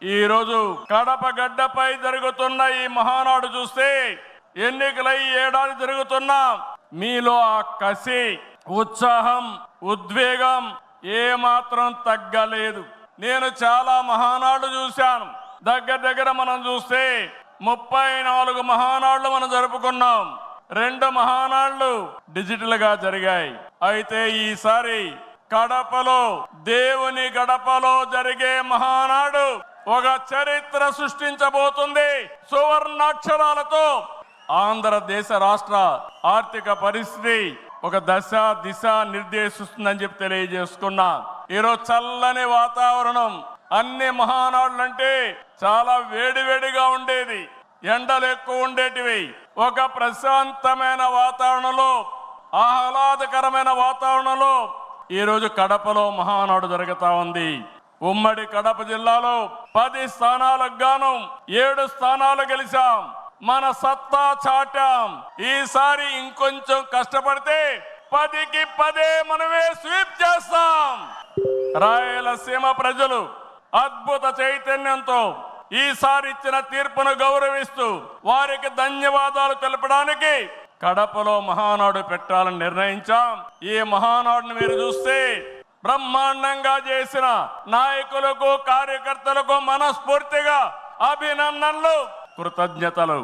ఈ రోజు కడప గడ్డపై జరుగుతున్న ఈ మహానాడు చూస్తే ఎన్నికలై ఏడాది జరుగుతున్నా మీలో ఆ కసి, ఉత్సాహం, ఉద్వేగం ఏమాత్రం తగ్గలేదు. నేను చాలా మహానాడు చూశాను. దగ్గర మనం చూస్తే 34 మహానాడులు మనం జరుపుకున్నాం. 2 మహానాడులు డిజిటల్ గా జరిగాయి. అయితే ఈసారి కడపలో, దేవుని గడపలో జరిగే మహానాడు ఒక చరిత్ర సృష్టించబోతుంది. సువర్ణాక్షరాలతో ఆంధ్రదేశ రాష్ట్ర ఆర్థిక పరిస్థితి ఒక దిశ నిర్దేశిస్తుందని చెప్పి తెలియజేసుకున్నా. ఈరోజు చల్లని వాతావరణం. అన్ని మహానాడులంటే చాలా వేడివేడిగా ఉండేది, ఎండలు ఎక్కువ ఉండేటివి. ఒక ప్రశాంతమైన వాతావరణంలో, ఆహ్లాదకరమైన వాతావరణంలో ఈరోజు కడపలో మహానాడు జరుగుతా ఉంది. ఉమ్మడి కడప జిల్లాలో 10 స్థానాలకు గాను 7 స్థానాలు గెలిచాం. మన సత్తా చాటాం. ఈసారి ఇంకొంచెం కష్టపడితే 10కి 10 మనమే స్వీప్ చేస్తాం. రాయలసీమ ప్రజలు అద్భుత చైతన్యంతో ఈసారి ఇచ్చిన తీర్పును గౌరవిస్తూ వారికి ధన్యవాదాలు తెలపడానికి కడపలో మహానాడు పెట్టాలని నిర్ణయించాం. ఈ మహానాడును మీరు చూస్తే బ్రహ్మాండంగా చేసిన నాయకులకు, కార్యకర్తలకు మనస్ఫూర్తిగా అభినందనలు, కృతజ్ఞతలు.